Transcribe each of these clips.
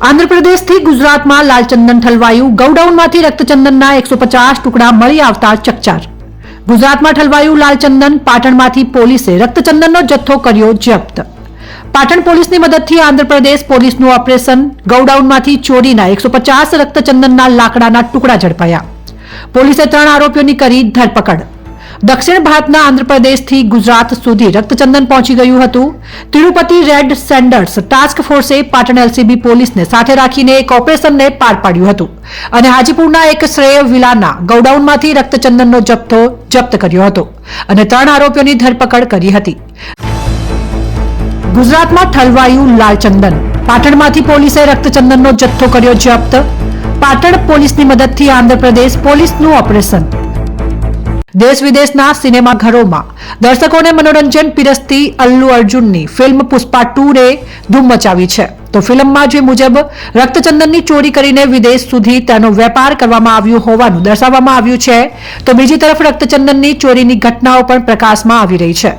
આંધ્રપ્રદેશથી ગુજરાતમાં લાલચંદન ઠલવાયું. ગોડાઉનમાંથી રક્તચંદનના 150 ટુકડા મળી આવતા ચકચાર. ગુજરાતમાં ઠલવાયું લાલચંદન. પાટણમાંથી પોલીસે રક્તચંદનનો જથ્થો કર્યો જપ્ત. પાટણ પોલીસની મદદથી આંધ્રપ્રદેશ પોલીસનું ઓપરેશન. ગોડાઉનમાંથી ચોરીના 150 રક્તચંદનના લાકડાના ટુકડા ઝડપાયા. પોલીસે 3 આરોપીઓની કરી ધરપકડ. દક્ષિણ ભારતના આંધ્રપ્રદેશથી ગુજરાત સુધી રક્તચંદન પહોંચી ગયું હતું. તિરુપતિ રેડ સેન્ડર્સ ટાસ્ક ફોર્સે પાટણ એલસીબી પોલીસને સાથે રાખીને એક ઓપરેશનને પાર પાડ્યું હતું અને હાજીપુરના એક શ્રેય વિલાના ગોડાઉનમાંથી રક્તચંદનનો જથ્થો જપ્ત કર્યો હતો અને 3 આરોપીઓની ધરપકડ કરી હતી. ગુજરાતમાં ઠલવાયું લાલચંદન. પાટણમાંથી પોલીસે રક્તચંદનનો જથ્થો કર્યો જપ્ત. પાટણ પોલીસની મદદથી આંધ્રપ્રદેશ પોલીસનું ઓપરેશન. દેશ વિદેશના સિનેમાઘરોમાં દર્શકોને મનોરંજન પીરસતી અલ્લુ અર્જુનની ફિલ્મ પુષ્પા 2 એ ધૂમ મચાવી છે. તો ફિલ્મમાં જે મુજબ રક્તચંદનની ચોરી કરીને વિદેશ સુધી તેનો વેપાર કરવામાં આવ્યો હોવાનું દર્શાવવામાં આવ્યું છે, તો બીજી તરફ રક્તચંદનની ચોરીની ઘટનાઓ પણ પ્રકાશમાં આવી રહી છે.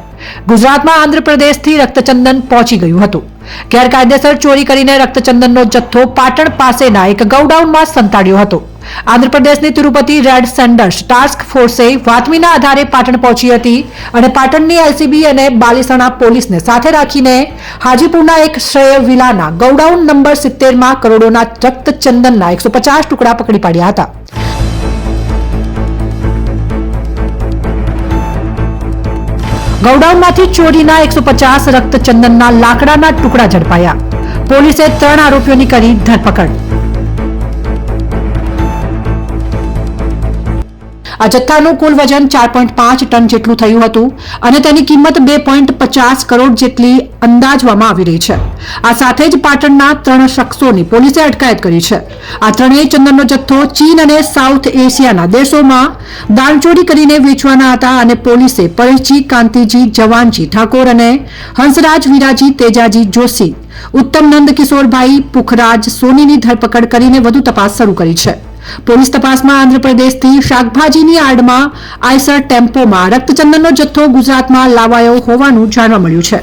ગુજરાતમાં આંધ્રપ્રદેશથી રક્તચંદન પહોંચી ગયું હતું. ગેરકાયદેસર ચોરી કરીને રક્તચંદનનો જથ્થો પાટણ પાસેના એક ગોડાઉનમાં સંતાડ્યો હતો. આંધ્રપ્રદેશની તિરુપતિ રેડ સેન્ડર્સ ટાસ્ક ફોર્સે બાતમીના આધારે પાટણ પહોંચી હતી અને પાટણની એલસીબી અને બાલીસણા પોલીસને સાથે રાખીને હાજીપુરના એક શ્રેય વિલાના ગોડાઉન નંબર 70 કરોડોના રક્તચંદનના 150 ટુકડા પકડી પાડ્યા હતા. ગોડાઉનમાંથી ચોરીના 150 રક્તચંદનના લાકડાના ટુકડા ઝડપાયા. પોલીસે 3 આરોપીઓની કરી ધરપકડ. આ જથ્થાનું કુલ વજન 4.5 ટન જેટલું થયું હતું અને તેની કિંમત 2.50 કરોડ જેટલી અંદાજવામાં આવી રહી છે. આ સાથે જ પાટણના 3 શખ્સોની પોલીસે અટકાયત કરી છે. આ ત્રણેય ચંદનનો જથ્થો ચીન અને સાઉથ એશિયાના દેશોમાં દાણચોરી કરીને વેચવાના હતા અને પોલીસે પરેશજી કાંતિજી જવાનજી ઠાકોર અને હંસરાજ વીરાજી તેજાજી જોશી, ઉત્તમ નંદ કિશોરભાઈ પુખરાજ સોનીની ધરપકડ કરીને વધુ તપાસ શરૂ કરી છે. પોલીસ તપાસમાં આંધ્રપ્રદેશથી શાકભાજીની આડમાં આઈસર ટેમ્પોમાં રક્તચંદનનો જથ્થો ગુજરાતમાં લાવાયો હોવાનું જાણવા મળ્યું છે.